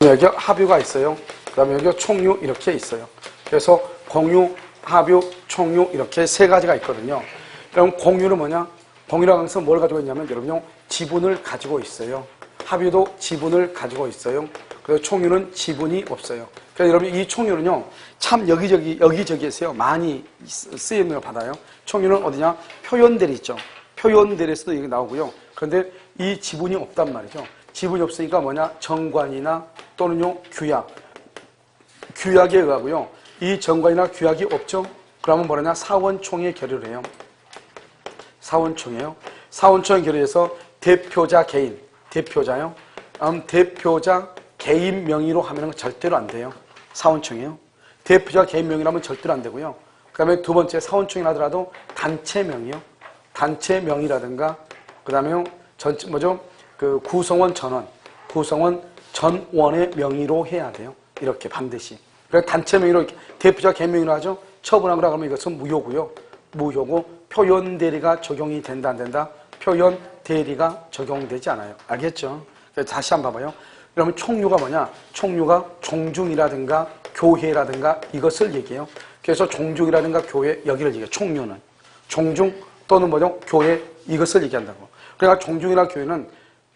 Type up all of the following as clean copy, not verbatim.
여기 합유가 있어요. 그 다음에 여기 총유 이렇게 있어요. 그래서 공유, 합유, 총유 이렇게 세 가지가 있거든요. 그럼 공유는 뭐냐? 공유라고 해서 뭘 가지고 있냐면 여러분요, 지분을 가지고 있어요. 합유도 지분을 가지고 있어요. 그래서 총유는 지분이 없어요. 그래서 여러분 이 총유는요, 참 여기저기에서요 많이 쓰임을 받아요. 총유는 어디냐? 표현대리 있죠. 표현대리에서도 이게 나오고요. 그런데 이 지분이 없단 말이죠. 지분이 없으니까 뭐냐? 정관이나 또는요 규약에 의하고요. 이 정관이나 규약이 없죠. 그러면 뭐냐? 사원총회 결의를 해요. 사원총회요. 사원총회 결의에서 대표자 개인, 대표자요. 대표자 개인 명의로 하면 절대로 안 돼요. 사원총회요. 대표자 개인 명의로 하면 절대로 안 되고요. 그 다음에 두 번째 사원총회 하더라도 단체 명의요. 단체 명의라든가 그 다음에 그 구성원 전원, 구성원 전원의 명의로 해야 돼요. 이렇게 반드시. 그래서 단체 명의로 이렇게 대표자 개인 명의로 하죠. 처분하거나 그러면 이것은 무효고요. 무효고 표현 대리가 적용이 된다 안 된다? 표현 대리가 적용되지 않아요. 알겠죠? 그래서 다시 한번 봐봐요. 그러면 총유가 뭐냐? 총유가 종중이라든가 교회라든가 이것을 얘기해요. 그래서 종중이라든가 교회 여기를 얘기해요. 총유는 종중 또는 뭐죠? 교회 이것을 얘기한다고. 그러니까 종중이나 교회는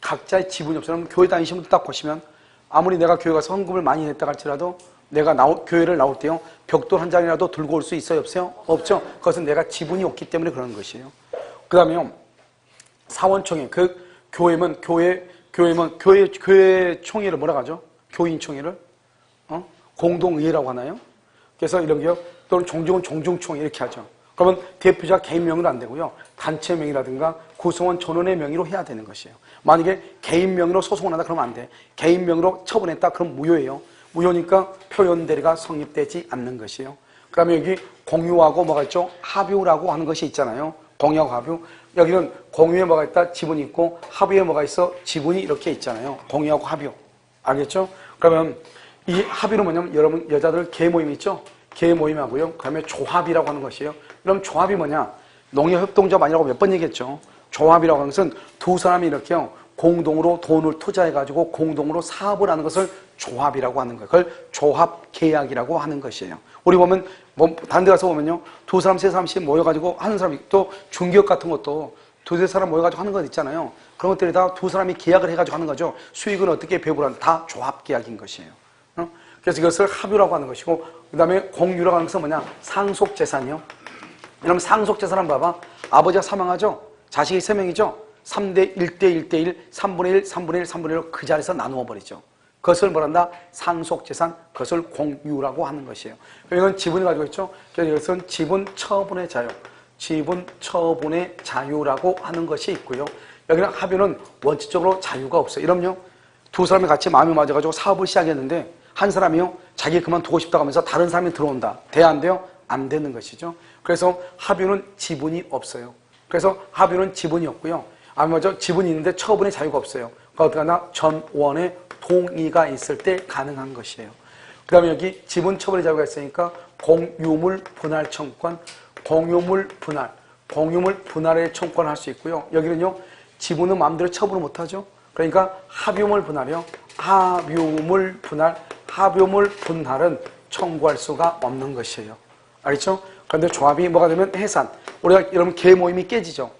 각자의 지분이 없어요. 교회 다니신 분들 딱 보시면 아무리 내가 교회 가서 헌금을 많이 냈다 할지라도 내가 교회를 나올 때요 벽돌 한 장이라도 들고 올 수 있어요? 없어요? 없죠. 그것은 내가 지분이 없기 때문에 그런 것이에요. 그 다음에 사원총회, 그 교회면 교회 총회를 뭐라고 하죠? 교인 총회를 공동의회라고 하나요? 그래서 이런 게요. 또는 종중은 종중총회 이렇게 하죠. 그러면 대표자 개인 명의로 안 되고요. 단체 명의라든가 구성원 전원의 명의로 해야 되는 것이에요. 만약에 개인 명의로 소송을 한다 그러면 안 돼. 개인 명의로 처분했다 그럼 무효예요. 무효니까 표현 대리가 성립되지 않는 것이에요. 그 다음에 여기 공유하고 뭐가 있죠? 합유라고 하는 것이 있잖아요. 공유하고 합유. 여기는 공유에 뭐가 있다? 지분이 있고 합유에 뭐가 있어? 지분이 이렇게 있잖아요. 공유하고 합유. 알겠죠? 그러면 이 합유는 뭐냐면 여러분 여자들 계모임 있죠? 계모임하고요. 그 다음에 조합이라고 하는 것이에요. 그럼 조합이 뭐냐? 농협협동조합 몇 번 얘기했죠. 조합이라고 하는 것은 두 사람이 이렇게요. 공동으로 돈을 투자해가지고 공동으로 사업을 하는 것을 조합이라고 하는 거예요. 그걸 조합계약이라고 하는 것이에요. 우리 보면 다른 데 가서 보면요. 두 사람, 세 사람씩 모여가지고 하는 사람이 또 중개업 같은 것도 두세 사람 모여가지고 하는 것 있잖아요. 그런 것들이 다 두 사람이 계약을 해가지고 하는 거죠. 수익은 어떻게 배분하는 다 조합계약인 것이에요. 그래서 이것을 합유라고 하는 것이고 그 다음에 공유라고 하는 것은 뭐냐? 상속재산이요. 여러분 상속재산 한번 봐봐. 아버지가 사망하죠? 자식이 3명이죠? 3대 1대 1대 1, 3분의 1, 3분의 1, 3분의 1로 그 자리에서 나누어 버리죠. 그것을 뭐란다? 상속재산, 그것을 공유라고 하는 것이에요. 이건 지분을 가지고 있죠? 그래서 이것은 지분 처분의 자유, 지분 처분의 자유라고 하는 것이 있고요. 여기는 합유는 원칙적으로 자유가 없어요. 이러면요, 두 사람이 같이 마음이 맞아가지고 사업을 시작했는데 한 사람이요, 자기 그만두고 싶다고 하면서 다른 사람이 들어온다. 돼야 안 돼요? 안 되는 것이죠. 그래서 합유는 지분이 없어요. 그래서 합유는 지분이 없고요. 지분이 있는데 처분의 자유가 없어요. 그러니까 어떻게 하나? 전원의 동의가 있을 때 가능한 것이에요. 그 다음에 여기 지분 처분의 자유가 있으니까 공유물 분할 청구권, 공유물 분할의 청구권을 할 수 있고요. 여기는요, 지분은 마음대로 처분을 못하죠. 그러니까 합유물 분할이요. 합유물 분할은 청구할 수가 없는 것이에요. 알겠죠? 그런데 조합이 뭐가 되면 해산. 우리가 여러분 계모임이 깨지죠.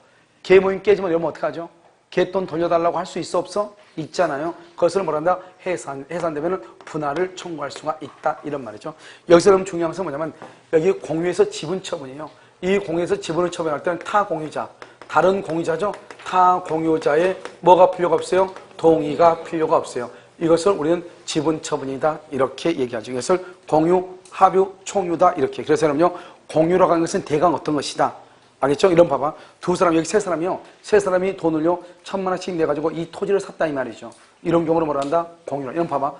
계모임 깨지면 여러분 어떻게 하죠? 계돈 돌려달라고 할 수 있어 없어? 있잖아요. 그것을 뭐란다? 해산되면 분할을 청구할 수가 있다 이런 말이죠. 여기서 여러분 중요한 것은 뭐냐면 여기 공유에서 지분 처분이에요. 이 공유에서 지분을 처분할 때는 타 공유자, 다른 공유자죠. 타 공유자의 뭐가 필요가 없어요? 동의가 필요가 없어요. 이것을 우리는 지분 처분이다 이렇게 얘기하죠. 이것을 공유, 합유, 총유다 이렇게. 그래서 여러분요, 공유라고 하는 것은 대강 어떤 것이다. 알겠죠? 이런 봐봐. 두 사람, 여기 세 사람이요. 세 사람이 돈을요, 1,000만 원씩 내가지고 이 토지를 샀다 이 말이죠. 이런 경우를 뭐라 한다? 공유라. 이런 봐봐.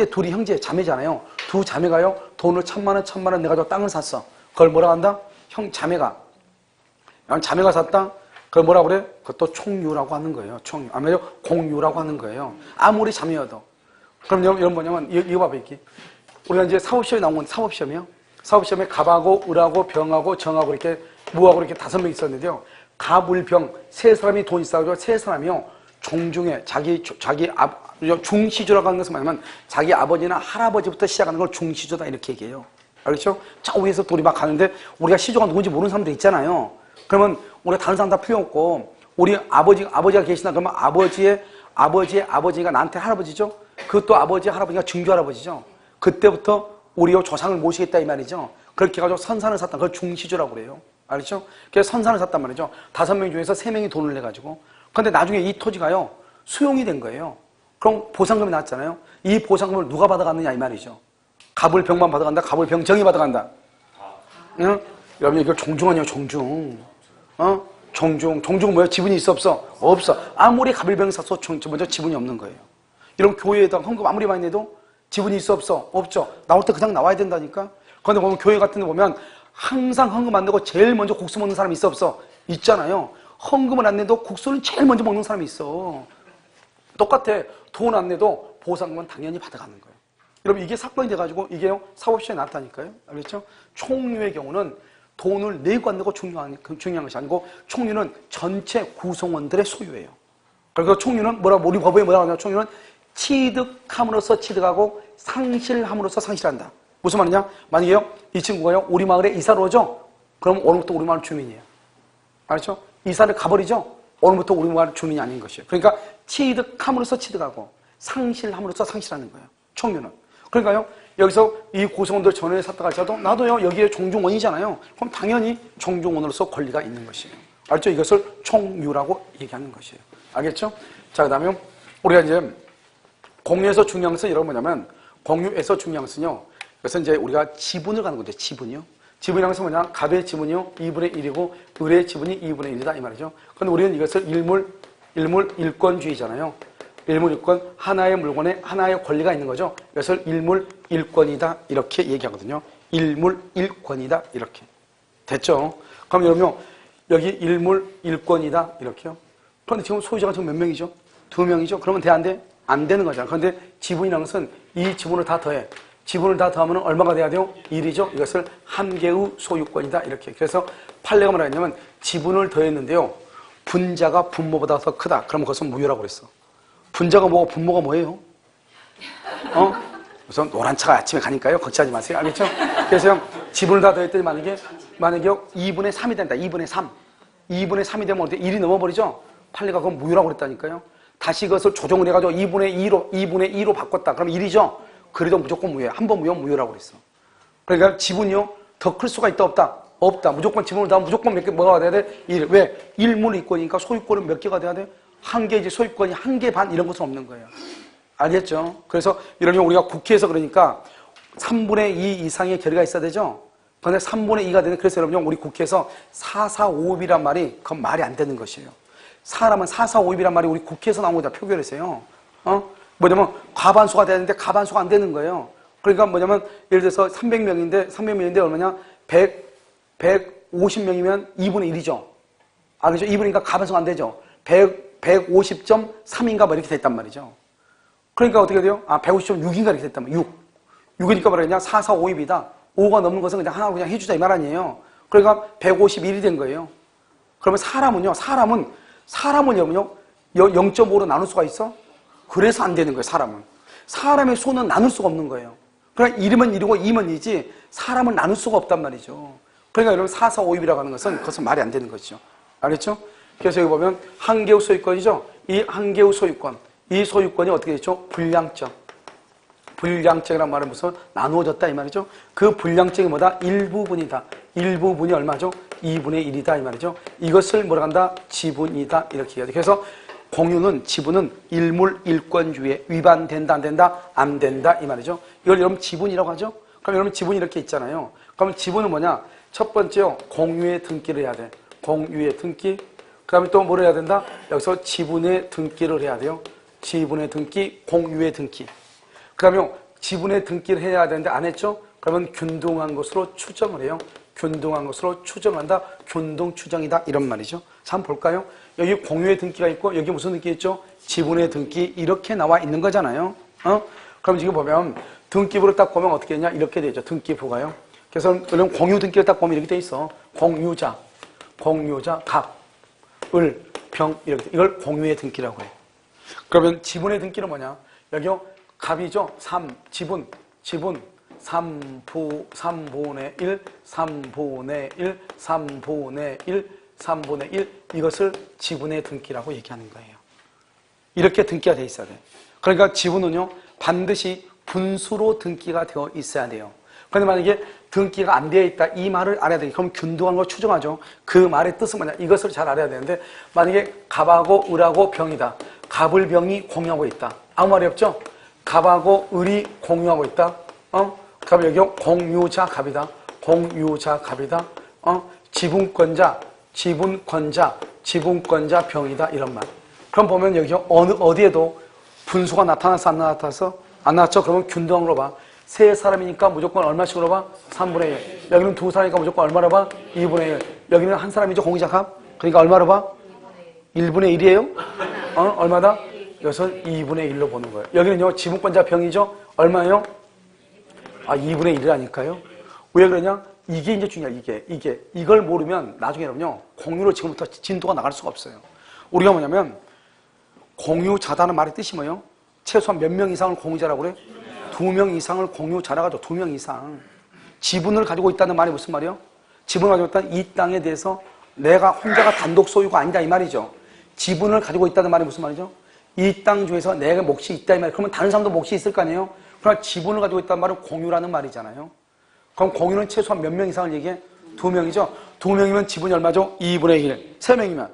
둘이 형제, 자매잖아요. 두 자매가요, 돈을 1,000만 원 내가지고 땅을 샀어. 그걸 뭐라 한다? 자매가 샀다? 그걸 뭐라 그래? 그것도 총유라고 하는 거예요. 총유. 아니면 공유라고 하는 거예요. 아무리 자매여도. 그럼 여러분 뭐냐면, 이거 봐봐, 이렇게. 우리가 이제 사법시험에 나온 건 사법시험이에요. 사법시험에 갑하고 을하고 병하고 정하고 이렇게 무하고 이렇게 5명 있었는데요. 갑, 을, 병 세 사람이 돈 있어가지고 세 사람이요. 종중에 중시조라고 하는 것은 뭐냐면 자기 아버지나 할아버지부터 시작하는 걸 중시조다 이렇게 얘기해요. 알겠죠? 저 위에서 돌이 막 가는데 우리가 시조가 누군지 모르는 사람들 있잖아요. 그러면 우리가 다른 사람 다 필요 없고 우리 아버지가 계시나 그러면 아버지의 아버지가 나한테 할아버지죠? 그것도 아버지 할아버지가 증조 할아버지죠. 그때부터 우리의 조상을 모시겠다 이 말이죠. 그렇게 해가지고 선산을 샀다. 그걸 중시조라고 그래요. 알겠죠? 그래서 선산을 샀단 말이죠. 5명 중에서 3명이 돈을 내가지고. 근데 나중에 이 토지가요, 수용이 된 거예요. 그럼 보상금이 나왔잖아요. 이 보상금을 누가 받아갔느냐 이 말이죠. 갑을병만 받아간다. 갑을병정이 받아간다. 응? 여러분 이거 종중아니에요. 종중. 종중은 뭐예요? 지분이 있어 없어? 없어. 아무리 갑을병 사서 먼저 지분이 없는 거예요. 이런 교회에다 헌금 아무리 많이 내도 지분이 있어 없어? 없죠. 나올 때 그냥 나와야 된다니까. 그런데 보면 교회 같은 데 보면 항상 헌금 안 내고 제일 먼저 국수 먹는 사람이 있어 없어? 있잖아요. 헌금을 안 내도 국수는 제일 먼저 먹는 사람이 있어. 똑같아. 돈 안 내도 보상금은 당연히 받아가는 거예요. 여러분 이게 사건이 돼가지고 이게 사법시에 나왔다니까요. 알겠죠? 총류의 경우는 돈을 내고 안 내고 중요한 것이 아니고 총류는 전체 구성원들의 소유예요. 그리고 총류는 우리 법에 뭐라고 하냐? 총류는 취득함으로써 취득하고 상실함으로써 상실한다. 무슨 말이냐? 만약에요, 이 친구가요, 우리 마을에 이사를 오죠? 그럼 오늘부터 우리 마을 주민이에요. 알죠? 이사를 가버리죠? 오늘부터 우리 마을 주민이 아닌 것이에요. 그러니까 취득함으로써 취득하고 상실함으로써 상실하는 거예요. 총류는. 그러니까요, 여기서 이 구성원들 전에 샀다가 할지라도 나도요, 여기에 종중원이잖아요. 그럼 당연히 종중원으로서 권리가 있는 것이에요. 알죠? 이것을 총유라고 얘기하는 것이에요. 알겠죠? 자, 그 다음에 우리가 이제 공유에서 중요한 여러분 뭐냐면 공유에서 중요한 것은요. 그래서 이제 우리가 지분을 가는 건데 지분이요. 지분이라는 것은 뭐냐? 갑의 지분이요 2분의 1이고 을의 지분이 2분의 1이다 이 말이죠. 그런데 우리는 이것을 일물일권주의잖아요. 일물일권 하나의 물건에 하나의 권리가 있는 거죠. 이것을 일물일권이다 이렇게 얘기하거든요. 일물일권이다 이렇게 됐죠. 그럼 여러분요 여기 일물일권이다 이렇게요. 그런데 지금 소유자가 지금 몇 명이죠? 2명이죠. 그러면 돼 안 돼? 안 되는 거잖아. 그런데 지분이라는 것은 이 지분을 다 더해. 지분을 다 더하면 얼마가 돼야 돼요? 1이죠. 이것을 한 개의 소유권이다. 이렇게. 그래서 판례가 뭐라 했냐면 지분을 더했는데요. 분자가 분모보다 더 크다. 그러면 그것은 무효라고 그랬어. 분자가 뭐고 분모가 뭐예요? 우선 노란 차가 아침에 가니까요. 걱정하지 마세요. 알겠죠? 그래서 지분을 다 더했더니 만약에 2분의 3이 된다. 2분의 3. 2분의 3이 되면 어때? 1이 넘어버리죠? 판례가 그건 무효라고 그랬다니까요. 다시 그것을 조정을 해가지고 2분의 2로 바꿨다. 그럼 1이죠? 그래도 무조건 무효야. 한 번 무효면 무효라고 그랬어. 그러니까 지분이요? 더 클 수가 있다, 없다? 없다. 무조건 지분을 다 무조건 몇 개, 뭐가 돼야 돼? 1. 왜? 일물이권이니까 소유권은 몇 개가 돼야 돼? 한 개이지. 소유권이 한 개 반 이런 것은 없는 거예요. 알겠죠? 그래서 이런 경우 우리가 국회에서 그러니까 3분의 2 이상의 결의가 있어야 되죠? 그런데 3분의 2가 되는, 그래서 여러분 우리 국회에서 4,4,5입이란 말이 그건 말이 안 되는 것이에요. 사람은 4,4,5입이란 말이 우리 국회에서 나온 거다 표결에서요. 뭐냐면 과반수가 돼야 되는데 과반수가 안 되는 거예요. 그러니까 뭐냐면 예를 들어서 300명인데 얼마냐? 150명이면 2분의 1이죠. 그죠? 2분이니까 과반수가 안 되죠. 150.3인가 뭐 이렇게 됐단 말이죠. 그러니까 어떻게 돼요? 150.6인가 이렇게 됐단 말이에요. 6이니까 뭐라 그러냐? 4,4,5입이다. 5가 넘는 것은 그냥 하나 그냥 해주자 이 말 아니에요. 그러니까 151이 된 거예요. 그러면 사람은요 0.5로 나눌 수가 있어? 그래서 안 되는 거예요, 사람은. 사람의 수는 나눌 수가 없는 거예요. 그러니까 1이면 1이고 2면 2지 사람을 나눌 수가 없단 말이죠. 그러니까 여러분 4,4,5입이라고 하는 것은 그것은 말이 안 되는 것이죠. 알겠죠? 그래서 여기 보면 한 개의 소유권이죠. 이 한 개의 소유권, 이 소유권이 어떻게 됐죠? 불량적. 불량적이란 말은 무슨 나누어졌다 이 말이죠. 그 불량적이 뭐다? 일부분이다. 일부분이 얼마죠? 2분의 1이다 이 말이죠. 이것을 뭐라 한다? 지분이다 이렇게 얘기하죠. 그래서 공유는 지분은 일물일권주의에 위반된다 안 된다? 안 된다 이 말이죠. 이걸 여러분 지분이라고 하죠. 그럼 여러분 지분이 이렇게 있잖아요. 그럼 지분은 뭐냐? 첫 번째요. 공유의 등기를 해야 돼. 공유의 등기. 그 다음에 또 뭐를 해야 된다? 여기서 지분의 등기를 해야 돼요. 지분의 등기, 공유의 등기. 그 다음에 지분의 등기를 해야 되는데 안 했죠? 그러면 균등한 것으로 추정을 해요. 균등한 것으로 추정한다. 균등 추정이다. 이런 말이죠. 자, 한번 볼까요? 여기 공유의 등기가 있고 여기 무슨 등기 있죠? 지분의 등기 이렇게 나와 있는 거잖아요. 그럼 지금 보면 등기부를 딱 보면 어떻게 되냐? 이렇게 되죠. 등기부가요. 그래서 여러분 공유 등기를 딱 보면 이렇게 돼 있어. 공유자, 갑, 을, 병 이렇게 이걸 공유의 등기라고 해. 그러면 지분의 등기는 뭐냐? 여기요, 갑이죠. 3, 지분, 3분의 1, 3분의 1, 3분의 1, 3분의 1. 이것을 지분의 등기라고 얘기하는 거예요. 이렇게 등기가 돼 있어야 돼요. 그러니까 지분은요, 반드시 분수로 등기가 되어 있어야 돼요. 그런데 만약에 등기가 안 되어 있다, 이 말을 알아야 돼요. 그럼 균등한 걸 추정하죠. 그 말의 뜻은 뭐냐? 이것을 잘 알아야 되는데, 만약에 갑하고 을하고 병이다. 갑을 병이 공유하고 있다. 아무 말이 없죠? 갑하고 을이 공유하고 있다. 그럼 여기 공유자 갑이다. 공유자 갑이다. 지분권자 병이다. 이런 말. 그럼 보면 여기 어디에도 분수가 나타나서 안 나타나서? 안 나왔죠? 그러면 균등한 거 봐. 세 사람이니까 무조건 얼마씩으로 봐? 3분의 1. 여기는 두 사람이니까 무조건 얼마로 봐? 2분의 1. 여기는 한 사람이죠, 공유자 갑. 그러니까 얼마로 봐? 1분의 1이에요? 얼마다? 이것을 2분의 1로 보는 거예요. 여기는요, 지분권자 병이죠? 얼마예요? 2분의 1이라니까요. 왜 그러냐? 이게 이제 중요해요, 이게. 이걸 모르면 나중에는요, 공유로 지금부터 진도가 나갈 수가 없어요. 우리가 뭐냐면, 공유자다는 말의 뜻이 뭐예요? 최소한 몇 명 이상을 공유자라고 그래? 2명 이상을 공유자라고 하죠. 2명 이상. 지분을 가지고 있다는 말이 무슨 말이에요? 지분을 가지고 있다는 이 땅에 대해서 내가 혼자가 단독 소유가 아니다 이 말이죠. 지분을 가지고 있다는 말이 무슨 말이죠? 이 땅 중에서 내가 몫이 있다 이 말이에요. 그러면 다른 사람도 몫이 있을 거 아니에요? 그러나 지분을 가지고 있다는 말은 공유라는 말이잖아요. 그럼 공유는 최소한 몇 명 이상을 얘기해? 2명이죠. 2명이면 지분이 얼마죠? 2분의 1. 3명이면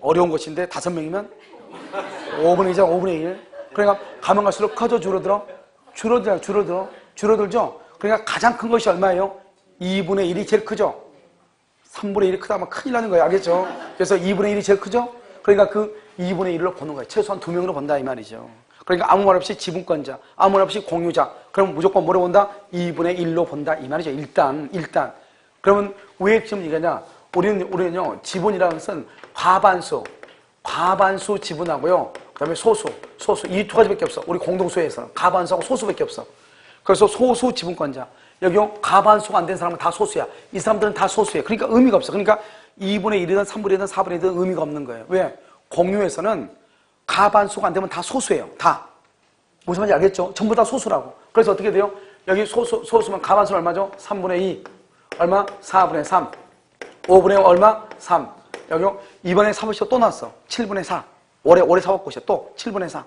어려운 것인데 5명이면 5분의 1이죠. 5분의 1. 그러니까 가면 갈수록 커져 줄어들죠. 그러니까 가장 큰 것이 얼마예요? 2분의 1이 제일 크죠. 3분의 1이 크다면 큰일 나는 거예요. 알겠죠? 그래서 2분의 1이 제일 크죠. 그러니까 그 2분의 1로 보는 거예요. 최소한 2명으로 본다 이 말이죠. 그러니까 아무 말 없이 지분권자, 아무 말 없이 공유자. 그럼 무조건 뭐로 본다? 2분의 1로 본다 이 말이죠. 일단. 그러면 왜 지금 얘기하냐? 우리는요, 지분이라는 것은 과반수 지분하고요. 그 다음에 소수. 이 두 가지밖에 없어. 우리 공동소유에서는. 과반수하고 소수밖에 없어. 그래서 소수 지분권자. 여기요, 과반수가 안 된 사람은 다 소수야. 이 사람들은 다 소수예요. 그러니까 의미가 없어. 그러니까 2분의 1이든 3분의 1이든 4분의 1이든 의미가 없는 거예요. 왜? 공유에서는 과반수가 안 되면 다 소수예요. 다. 무슨 말인지 알겠죠? 전부 다 소수라고. 그래서 어떻게 돼요? 여기 소수면 과반수는 얼마죠? 3분의 2. 얼마? 4분의 3. 5분의 5 얼마? 3. 여기요, 이번에 사무실에 또 나왔어. 7분의 4. 올해 사업 곳이야. 또 7분의 4.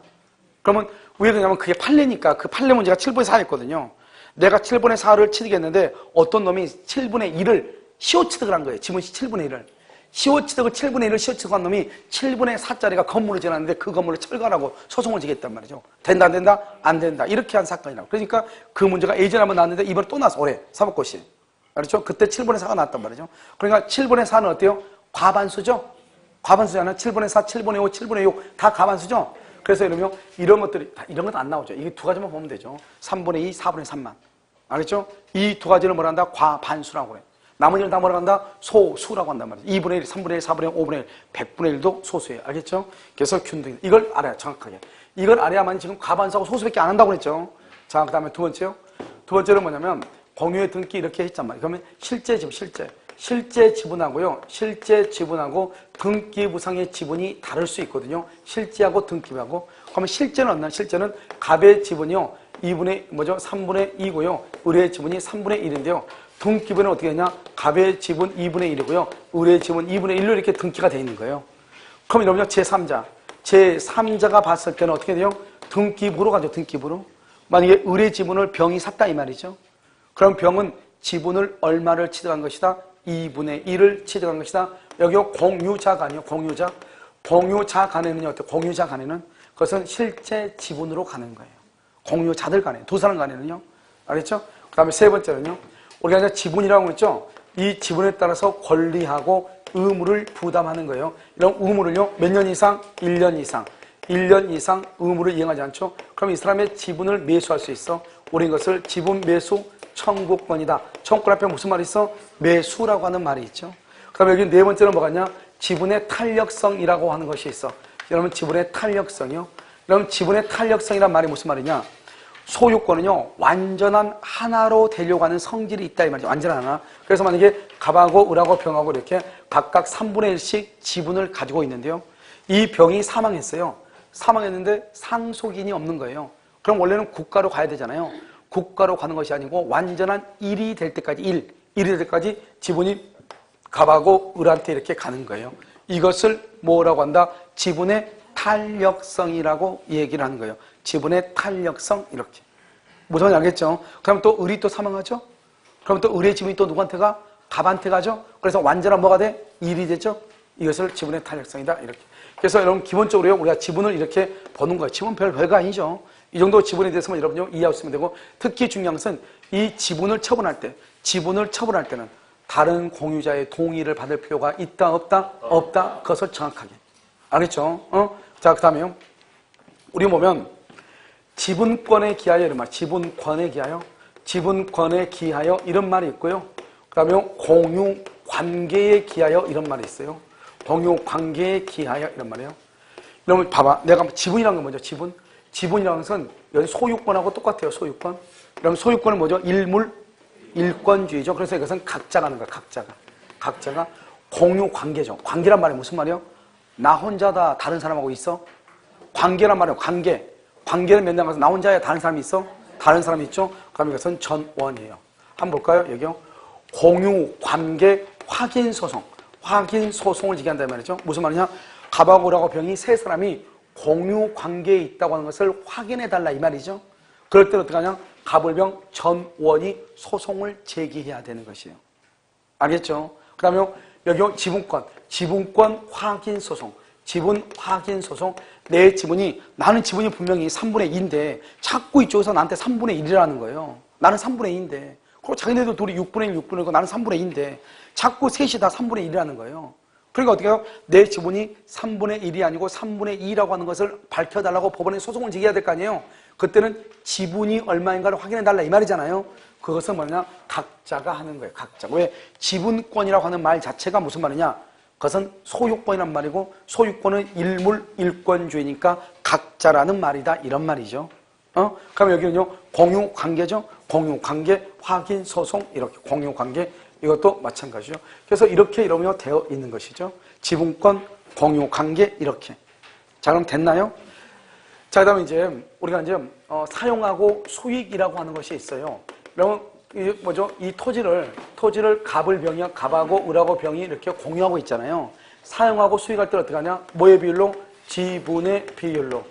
그러면 왜 그러냐면 그게 판례니까 그 판례 문제가 7분의 4였거든요. 내가 7분의 4를 취득했는데 어떤 놈이 7분의 1을 시효취득을 한 거예요. 지분 7분의 1을. 시효취득을 7분의 1을 시효취득한 놈이 7분의 4짜리가 건물을 지었는데 그 건물을 철거하라고 소송을 지겠단 말이죠. 된다 안 된다? 안 된다. 이렇게 한 사건이라고. 그러니까 그 문제가 예전에 한번 나왔는데 이번에 또 나왔어. 올해 사법고시. 그렇죠? 그때 7분의 4가 나왔단 말이죠. 그러니까 7분의 4는 어때요? 과반수죠? 과반수잖아요. 7분의 4, 7분의 5, 7분의 6 다 과반수죠? 그래서 이러면 이런 것들이 이런 것도 안 나오죠. 이게 두 가지만 보면 되죠. 3분의 2, 4분의 3만. 알겠죠? 이 두 가지를 뭐라 한다? 과반수라고 그래. 나머지는 다 뭐라 한다? 소수라고 한단 말이죠. 2분의 1, 3분의 1, 4분의 1, 5분의 1, 100분의 1도 소수예요. 알겠죠? 그래서 균등. 이걸 알아야 정확하게. 이걸 알아야만 지금 과반수하고 소수밖에 안 한다고 그랬죠. 자, 그 다음에 두 번째요. 두 번째는 뭐냐면 공유의 등기 이렇게 했단 말이에요. 그러면 실제 지분하고요. 실제 지분하고 등기부상의 지분이 다를 수 있거든요. 실제하고 등기부하고. 그러면 실제는 어떠나? 실제는 갑의 지분이요. 3분의 2고요. 을의 지분이 3분의 1인데요. 등기부는 어떻게 하냐? 갑의 지분 2분의 1이고요. 을의 지분 2분의 1로 이렇게 등기가 되어 있는 거예요. 그럼 여러분요, 제3자가 봤을 때는 어떻게 돼요? 등기부로 가죠, 등기부로. 만약에 을의 지분을 병이 샀다 이 말이죠. 그럼 병은 지분을 얼마를 취득한 것이다? 2분의 1을 취득한 것이다. 여기요, 공유자가 아니에요, 공유자. 공유자 간에는요, 어때요? 공유자 간에는 그것은 실제 지분으로 가는 거예요. 공유자들 간에, 두 사람 간에는요. 알겠죠? 그 다음에 세 번째는요, 우리가 이제 지분이라고 했죠? 이 지분에 따라서 권리하고 의무를 부담하는 거예요. 이런 의무를요, 몇 년 이상? 1년 이상. 1년 이상 의무를 이행하지 않죠? 그럼 이 사람의 지분을 매수할 수 있어. 우리 이것을 지분 매수 청구권이다. 청구권 앞에 무슨 말이 있어? 매수라고 하는 말이 있죠. 그 다음에 여기 네 번째는 뭐가냐? 지분의 탄력성이라고 하는 것이 있어. 여러분, 지분의 탄력성이요. 여러분, 지분의 탄력성이란 말이 무슨 말이냐? 소유권은요, 완전한 하나로 되려고 하는 성질이 있다 이 말이죠. 완전한 하나. 그래서 만약에 갑하고 을하고 병하고 이렇게 각각 3분의 1씩 지분을 가지고 있는데요. 이 병이 사망했어요. 사망했는데 상속인이 없는 거예요. 그럼 원래는 국가로 가야 되잖아요. 국가로 가는 것이 아니고 완전한 일이 될 때까지 일이 될 때까지 지분이 갑하고 을한테 이렇게 가는 거예요. 이것을 뭐라고 한다? 지분의 탄력성이라고 얘기를 하는 거예요. 지분의 탄력성 이렇게. 무슨 말인지 알겠죠? 그럼 또 을이 또 사망하죠? 그럼 또 을의 지분이 또 누구한테 가? 갑한테 가죠? 그래서 완전한 뭐가 돼? 일이 되죠? 이것을 지분의 탄력성이다 이렇게. 그래서 여러분 기본적으로 우리가 지분을 이렇게 보는 거예요. 지분 별거 아니죠. 이 정도 지분에 대해서만 여러분 이해하시면 되고, 특히 중요한 것은 이 지분을 처분할 때는 다른 공유자의 동의를 받을 필요가 있다 없다? 없다. 그것을 정확하게. 알겠죠? 자, 그 다음에요. 우리 보면 지분권에 기하여 이런 말, 지분권에 기하여 이런 말이 있고요. 그 다음에 공유 관계에 기하여 이런 말이 있어요. 공유 관계에 기하여 이런 말이에요. 그러면 봐봐. 내가 지분이라는 건 뭐죠? 지분이라는 것은 여기 소유권하고 똑같아요. 소유권. 그럼 소유권은 뭐죠? 일권주의죠. 그래서 이것은 각자가 하는 거야. 각자가 공유 관계죠. 관계란 말이 무슨 말이에요? 나 혼자다 다른 사람하고 있어? 관계란 말이에요. 관계는 몇 명 가서 나 혼자야 다른 사람이 있어? 다른 사람이 있죠? 그럼 이것은 전원이에요. 한번 볼까요? 여기요. 공유 관계 확인 소송을 제기한다는 말이죠. 무슨 말이냐? 갑하고 을하고 병이 세 사람이 공유 관계에 있다고 하는 것을 확인해 달라 이 말이죠. 그럴 때는 어떻게 하냐? 갑을병 전원이 소송을 제기해야 되는 것이에요. 알겠죠? 그 다음에 여기 지분권 확인 소송. 내 지분이, 나는 지분이 분명히 3분의 2인데 자꾸 이쪽에서 나한테 3분의 1이라는 거예요. 나는 3분의 2인데. 그리고 자기네도 둘이 6분의 1, 6분의 1이고 나는 3분의 2인데 자꾸 셋이 다 3분의 1이라는 거예요. 그러니까 어떻게 해요? 내 지분이 3분의 1이 아니고 3분의 2라고 하는 것을 밝혀달라고 법원에 소송을 제기해야 될 거 아니에요? 그때는 지분이 얼마인가를 확인해달라 이 말이잖아요. 그것은 뭐냐? 각자가 하는 거예요. 각자. 왜? 지분권이라고 하는 말 자체가 무슨 말이냐? 그것은 소유권이란 말이고, 소유권은 일권주의니까 각자라는 말이다 이런 말이죠. 그럼 여기는요, 공유관계죠. 공유관계 확인 소송 이렇게 공유관계 이것도 마찬가지죠. 그래서 이렇게 이러면 되어 있는 것이죠. 지분권, 공유관계 이렇게. 자, 그럼 됐나요? 자, 그다음에 이제 우리가 이제 사용하고 수익이라고 하는 것이 있어요. 그러면 이 토지를 갑하고 을하고 병이 이렇게 공유하고 있잖아요. 사용하고 수익할 때 어떻게 하냐? 뭐의 비율로? 지분의 비율로.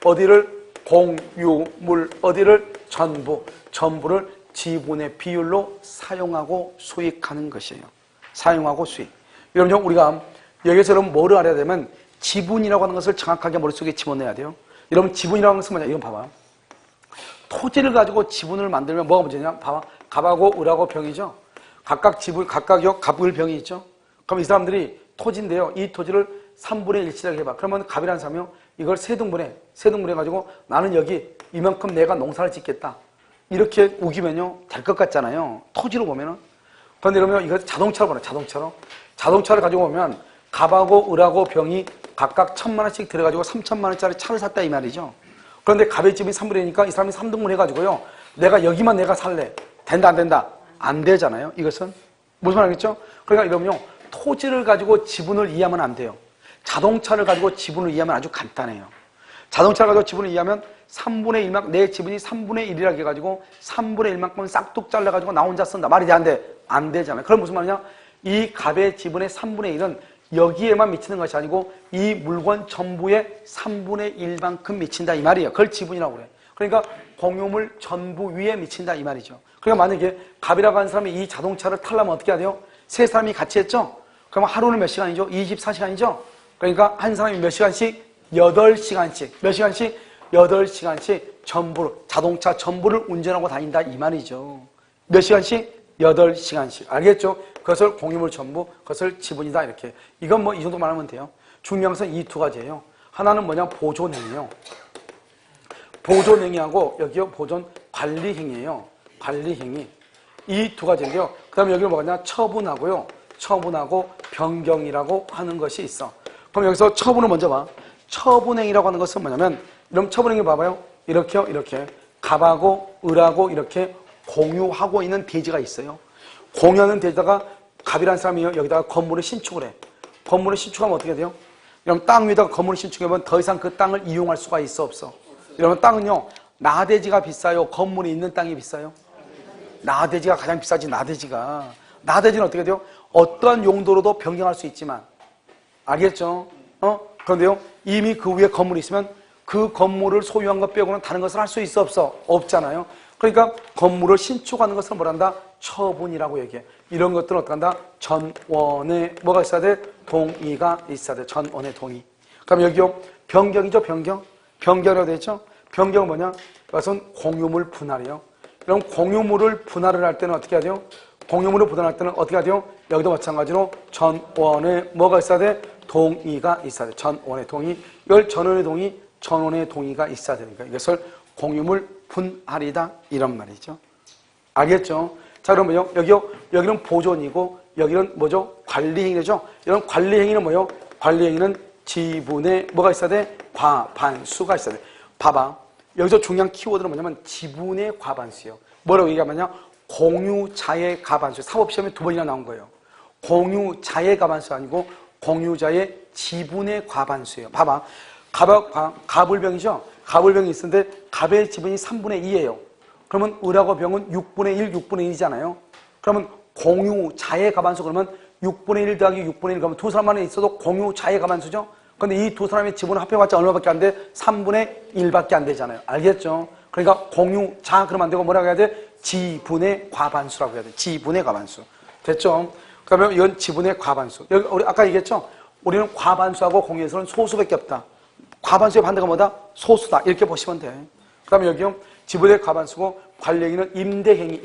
어디를? 공유물, 어디를? 전부를 지분의 비율로 사용하고 수익하는 것이에요. 사용하고 수익. 여러분, 우리가 여기서 여러분 뭐를 알아야 되면 지분이라고 하는 것을 정확하게 머릿속에 집어넣어야 돼요. 여러분, 지분이라는 것은 뭐냐? 이건 봐봐. 토지를 가지고 지분을 만들면 뭐가 문제냐? 봐봐. 갑하고 을하고 병이죠. 각각요, 갑을 병이 있죠. 그럼 이 사람들이 토지인데요. 이 토지를 3분의 1씩 해봐. 그러면 갑이라는 사람이요. 이걸 세 등분해 가지고 나는 여기 이만큼 내가 농사를 짓겠다. 이렇게 우기면요. 될 것 같잖아요. 토지로 보면은. 그런데 그러면 이거 자동차로 보내. 자동차를 가지고 보면 갑하고 을하고 병이 각각 1,000만 원씩 들어가지고 3,000만 원짜리 차를 샀다 이 말이죠. 그런데 갑의 집이 3분의 1이니까 이 사람이 3등분 해가지고요. 내가 여기만 내가 살래. 된다 안 된다? 안 되잖아요. 이것은. 무슨 말이겠죠? 그러니까 이러면요. 토지를 가지고 지분을 이해하면 안 돼요. 자동차를 가지고 지분을 이해하면 아주 간단해요. 자동차를 가지고 지분을 이해하면 3분의 1만큼, 내 지분이 3분의 1이라고 해가지고 3분의 1만큼 싹둑 잘라가지고 나 혼자 쓴다. 말이 돼? 안 돼? 안 되잖아요. 그럼 무슨 말이냐? 이 갑의 지분의 3분의 1은 여기에만 미치는 것이 아니고 이 물건 전부의 3분의 1만큼 미친다 이 말이에요. 그걸 지분이라고 그래. 그러니까 공유물 전부 위에 미친다 이 말이죠. 그러니까 만약에 갑이라고 하는 사람이 이 자동차를 타려면 어떻게 해야 돼요? 세 사람이 같이 했죠? 그러면 하루는 몇 시간이죠? 24시간이죠? 그러니까 한 사람이 몇 시간씩? 8시간씩. 몇 시간씩? 8시간씩 자동차 전부를 운전하고 다닌다 이 말이죠. 몇 시간씩? 8시간씩. 알겠죠? 그것을 공유물 전부, 그것을 지분이다 이렇게. 이건 뭐 이 정도 말하면 돼요. 중요한 것은 이 두 가지예요. 하나는 뭐냐? 보존행위요. 보존행위하고 여기요 보존 관리행위예요. 관리행위. 이 두 가지인데요. 그 다음에 여기는 뭐냐? 처분하고요. 처분하고 변경이라고 하는 것이 있어. 그럼 여기서 처분을 먼저 봐. 처분행위라고 하는 것은 뭐냐면, 이런 처분행위 봐봐요. 이렇게요, 이렇게. 갑하고 을하고 이렇게 공유하고 있는 대지가 있어요. 공유하는 대지다가 갑이라는 사람이 여기다가 건물을 신축을 해. 건물을 신축하면 어떻게 돼요? 이러면 땅 위에다가 건물을 신축하면 더 이상 그 땅을 이용할 수가 있어 없어? 이러면 땅은요, 나대지가 비싸요? 건물이 있는 땅이 비싸요? 나대지가 가장 비싸지. 나대지는 어떻게 돼요? 어떠한 용도로도 변경할 수 있지만, 알겠죠? 그런데요, 이미 그 위에 건물이 있으면 그 건물을 소유한 것 빼고는 다른 것을 할 수 있어 없어? 없잖아요. 그러니까 건물을 신축하는 것을 뭐란다? 처분이라고 얘기해. 이런 것들은 어떻게 한다? 전원의 뭐가 있어야 돼? 동의가 있어야 돼. 전원의 동의. 그럼 여기요, 변경이죠, 변경. 변경이라고 되어 있죠? 변경은 뭐냐? 이것은 공유물 분할이에요. 그럼 공유물을 분할을 할 때는 어떻게 해야 돼요? 공유물을 분할할 때는 어떻게 해야 돼요? 여기도 마찬가지로 전원의 뭐가 있어야 돼? 동의가 있어야 돼. 전원의 동의. 이걸 전원의 동의가 있어야 되니까 이것을 공유물 분할이다 이런 말이죠. 알겠죠? 자, 그러면요, 여기는 보존이고 여기는 뭐죠? 관리행위죠. 이런 관리행위는 뭐요? 관리행위는 지분에 뭐가 있어야 돼? 과반수가 있어야 돼. 봐봐. 여기서 중요한 키워드는 뭐냐면 지분의 과반수예요. 뭐라고 얘기하면요? 공유자의 과반수. 사법시험에 2번이나 나온 거예요. 공유자의 과반수 아니고 공유자의 지분의 과반수예요. 봐봐. 가불병이죠? 가불병이 있는데 갑의 지분이 3분의 2예요. 그러면 을하고 병은 6분의 1, 6분의 1이잖아요. 그러면 공유자의 과반수 그러면 6분의 1 더하기 6분의 1 그러면 두 사람만에 있어도 공유자의 과반수죠? 근데 이 두 사람의 지분을 합해봤자 얼마밖에 안 돼? 3분의 1밖에 안 되잖아요. 알겠죠? 그러니까 공유자 그러면 안 되고 뭐라고 해야 돼? 지분의 과반수라고 해야 돼. 지분의 과반수. 됐죠? 그러면 이건 지분의 과반수. 여기 우리 아까 얘기했죠? 우리는 과반수하고 공유에서는 소수밖에 없다. 과반수의 반대가 뭐다? 소수다. 이렇게 보시면 돼. 그 다음에 여기요. 지분의 과반수고 관리행위는 임대행위,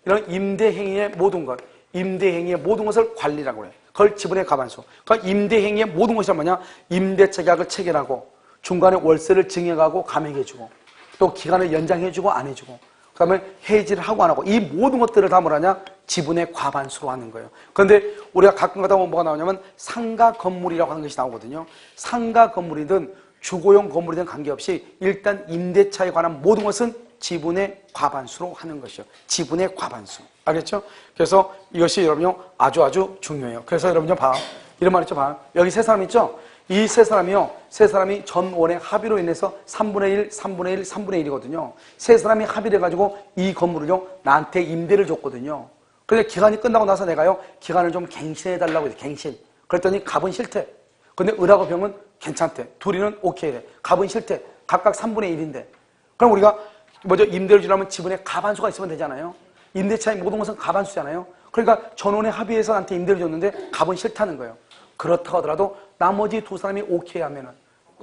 이런 임대행위의 모든 것, 임대행위의 모든 것을 관리라고 해. 그걸 지분의 과반수. 그러니까 임대행위의 모든 것이 뭐냐? 임대차 계약을 체결하고 중간에 월세를 증액하고 감액해주고 또 기간을 연장해주고 안 해주고 그 다음에 해지를 하고 안 하고 이 모든 것들을 다 뭐라냐? 지분의 과반수로 하는 거예요. 그런데 우리가 가끔 가다 보면 뭐가 나오냐면 상가 건물이라고 하는 것이 나오거든요. 상가 건물이든 주거용 건물이든 관계없이 일단 임대차에 관한 모든 것은 지분의 과반수로 하는 것이요. 지분의 과반수. 알겠죠? 그래서 이것이 여러분요 아주 중요해요. 그래서 여러분요 봐. 이런 말 있죠. 봐. 여기 세 사람 있죠? 이 세 사람이 전원의 합의로 인해서 3분의 1, 3분의 1, 3분의 1이거든요. 세 사람이 합의를 해가지고 이 건물을요 나한테 임대를 줬거든요. 그런데 기간이 끝나고 나서 내가요 기간을 좀 갱신해달라고 해서 갱신. 그랬더니 갑은 싫대. 근데 을하고 병은 괜찮대. 둘이는 오케이래. 갑은 싫대. 각각 3분의 1인데. 그럼 우리가 먼저 임대를 주려면 지분의 과반수가 있으면 되잖아요. 임대차의 모든 것은 과반수잖아요. 그러니까 전원의 합의해서 나한테 임대를 줬는데 갑은 싫다는 거예요. 그렇다고 하더라도 나머지 두 사람이 오케이 하면은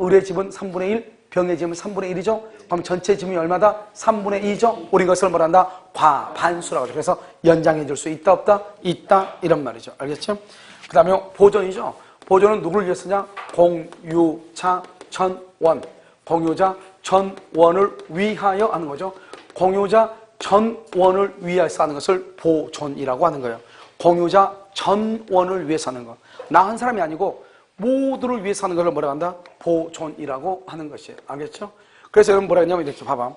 을의 집은 3분의 1, 병의 집은 3분의 1이죠. 그럼 전체 지분이 얼마다? 3분의 2죠. 우리 이것을 뭐란다? 과반수라고 하죠. 그래서 연장해 줄 수 있다 없다? 있다 이런 말이죠. 알겠죠? 그 다음에 보존이죠. 보존은 누구를 위해 쓰냐? 공유자 전원. 공유자 전원을 위하여 하는 거죠. 공유자 전원을 위해서 하는 것을 보존이라고 하는 거예요. 공유자 전원을 위해서 하는 거. 나 한 사람이 아니고 모두를 위해서 하는 것을 뭐라고 한다? 보존이라고 하는 것이에요. 알겠죠? 그래서 여러분 뭐라 했냐면 이렇게 봐봐.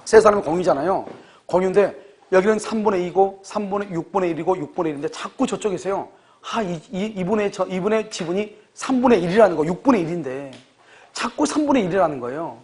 세 사람이 공유잖아요. 공유인데 여기는 3분의 2고 6분의 1이고 6분의 1인데 자꾸 저쪽에서요. 이분의 지분이 3분의 1이라는 거 6분의 1인데 자꾸 3분의 1이라는 거예요.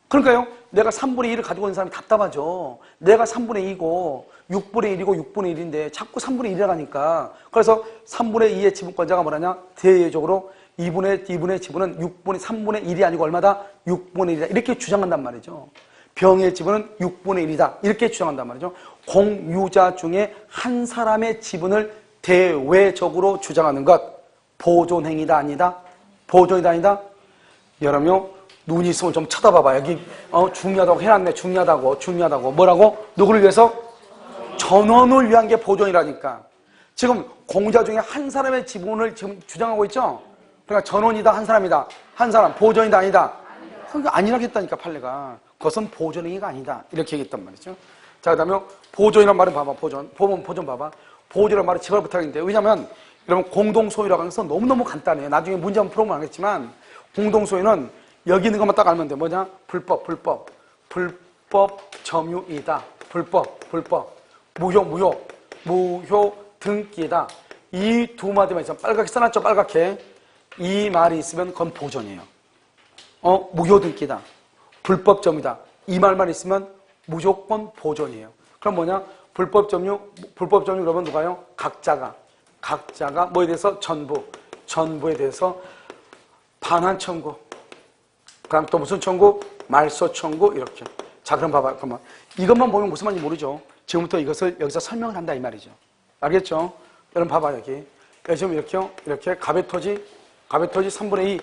그러니까요. 내가 3분의 1을 가지고 있는 사람이 답답하죠. 내가 3분의 2고 6분의 1이고 6분의 1인데 자꾸 3분의 1이라니까. 그래서 3분의 2의 지분권자가 뭐라냐? 대외적으로 2분의 지분은 3분의 1이 아니고 얼마다? 6분의 1이다. 이렇게 주장한단 말이죠. 병의 지분은 6분의 1이다. 이렇게 주장한단 말이죠. 공유자 중에 한 사람의 지분을 대외적으로 주장하는 것. 보존행위다 아니다? 보존이다 아니다? 여러분 눈이 있으면 좀 쳐다봐봐. 여기 중요하다고 해놨네. 중요하다고. 뭐라고? 누구를 위해서? 전원을 위한 게 보존이라니까. 지금 공자 중에 한 사람의 지분을 지금 주장하고 있죠? 그러니까 전원이다 한 사람이다. 한 사람 보존이다 아니다? 그러니까 아니라고 했다니까 판례가. 그것은 보존행위가 아니다. 이렇게 얘기했단 말이죠. 자, 그 다음에 보존이란 말은 봐봐. 보존 봐봐. 보존이란 말은 제발 부탁인데 왜냐면 여러분 공동소유라고 해서 너무너무 간단해요. 나중에 문제 한번 풀어보면 알겠지만 공동소유는 여기 있는 것만 딱 알면 돼. 뭐냐? 불법 점유이다. 불법 무효 등기이다. 이 두 마디만 있으면 빨갛게 써놨죠. 빨갛게 이 말이 있으면 그건 보존이에요. 무효등기다. 불법점유다. 이 말만 있으면 무조건 보존이에요. 그럼 뭐냐? 불법점유 그러면 누가요? 각자가 뭐에 대해서? 전부에 대해서 반환 청구. 그다음 또 무슨 청구? 말소 청구 이렇게. 자, 그럼 봐봐. 그러면 이것만 보면 무슨 말인지 모르죠. 지금부터 이것을 여기서 설명을 한다 이 말이죠. 알겠죠? 여러분 봐봐 여기. 지금 이렇게 갑의 토지 3분의 2,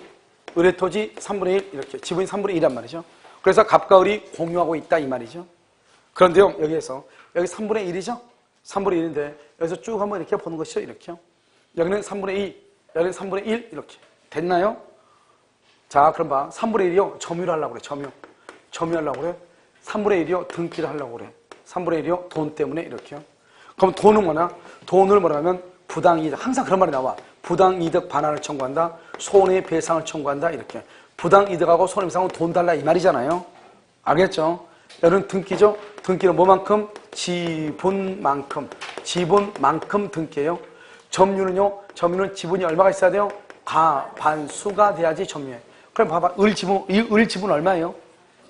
을의 토지 3분의 1 이렇게 지분이 3분의 1이란 말이죠. 그래서 갑과 을이 공유하고 있다 이 말이죠. 그런데요 여기 3분의 1이죠. 3분의 1인데 여기서 쭉 한번 이렇게 보는 것이죠. 이렇게요. 여기는 3분의 2, 여기는 3분의 1 이렇게 됐나요? 자, 그럼 봐. 3분의 1이요. 점유를 하려고 그래. 점유하려고 그래. 3분의 1이요. 등기를 하려고 그래. 3분의 1이요. 돈 때문에 이렇게요. 그럼 돈은 뭐냐? 돈을 뭐라면 부당이득. 항상 그런 말이 나와. 부당이득 반환을 청구한다. 손해배상을 청구한다. 이렇게. 부당이득하고 손해배상은 돈 달라 이 말이잖아요. 알겠죠? 여러분 등기죠? 등기는 뭐만큼? 지분만큼 등기예요. 점유는 지분이 얼마가 있어야 돼요? 과반수가 돼야지 점유해. 그럼 봐봐. 을 지분 얼마예요?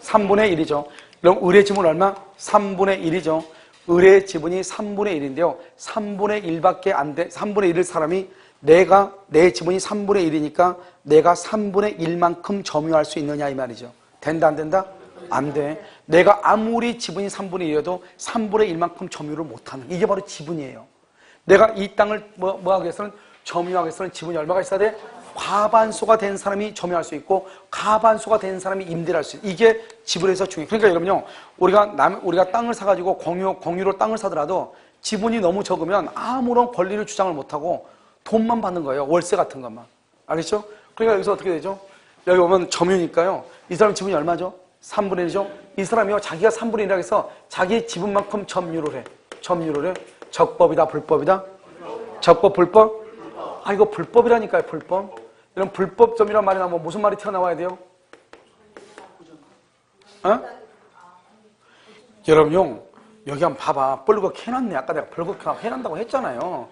3분의 1이죠. 그럼 을의 지분 얼마? 3분의 1이죠. 을의 지분이 3분의 1인데요. 3분의 1밖에 안 돼. 3분의 1을 사람이 내 지분이 3분의 1이니까 내가 3분의 1만큼 점유할 수 있느냐 이 말이죠. 된다 안 된다? 안 돼. 내가 아무리 지분이 3분의 1이어도 3분의 1만큼 점유를 못하는 이게 바로 지분이에요. 내가 이 땅을 뭐하기 위해서는 점유하기 위해서는 지분이 얼마가 있어야 돼? 과반수가 된 사람이 점유할 수 있고 과반수가 된 사람이 임대를 할 수 있고 이게 지분에서 중요해요. 그러니까 여러분요. 우리가 땅을 사가지고 공유로 땅을 사더라도 지분이 너무 적으면 아무런 권리를 주장을 못하고 돈만 받는 거예요. 월세 같은 것만. 알겠죠? 그러니까 여기서 어떻게 되죠? 여기 보면 점유니까요. 이 사람 지분이 얼마죠? 3분의 1이죠? 이 사람이요. 자기가 3분의 1이라고 해서 자기 지분만큼 점유를 해. 적법이다, 불법이다? 적법, 불법? 아, 이거 불법이라니까요, 불법. 이런 불법점이란 말이 나오면 무슨 말이 튀어나와야 돼요? 여러분요, 여기 한번 봐봐. 뻘겋게 해놨네. 아까 내가 뻘겋게 해놨다고 했잖아요.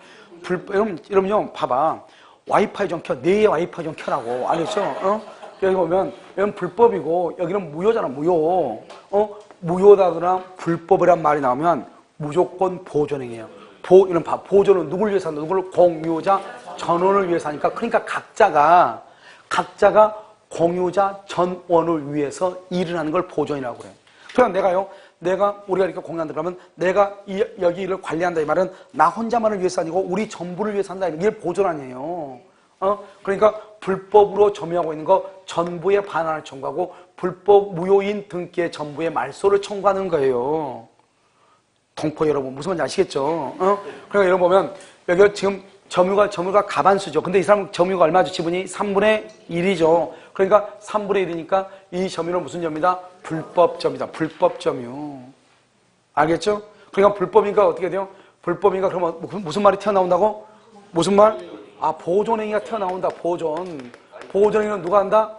여러분요, 봐봐. 와이파이 좀 켜. 내 와이파이 좀 켜라고. 알겠죠? 여기 보면, 여기는 불법이고, 여기는 무효잖아, 무효. 무효다거나 불법이란 말이 나오면 무조건 보존행위예요. 이런 보존은 누굴 위해서 한다? 누굴? 공유자 전원을 위해서 하니까. 그러니까 각자가 공유자 전원을 위해서 일을 하는 걸 보존이라고 그래요. 그러니까 우리가 이렇게 공유한다 그러면 내가 여기 일을 관리한다 이 말은 나 혼자만을 위해서 아니고 우리 전부를 위해서 한다. 이게 보존 아니에요. 그러니까 불법으로 점유하고 있는 거 전부의 반환을 청구하고 불법 무효인 등기의 전부의 말소를 청구하는 거예요. 동포 여러분 무슨 말인지 아시겠죠? 그러니까 여러분 보면 여기 지금 점유가 과반수죠. 근데 이 사람 점유가 얼마죠? 지분이 3분의 1이죠. 그러니까 3분의 1이니까 이 점유는 무슨 점이다? 불법점이다. 불법점유. 알겠죠? 그러니까 불법이니까 어떻게 돼요? 불법이니까 그러면 무슨 말이 튀어나온다고? 무슨 말? 아, 보존행위가 튀어나온다. 보존행위는 누가 한다?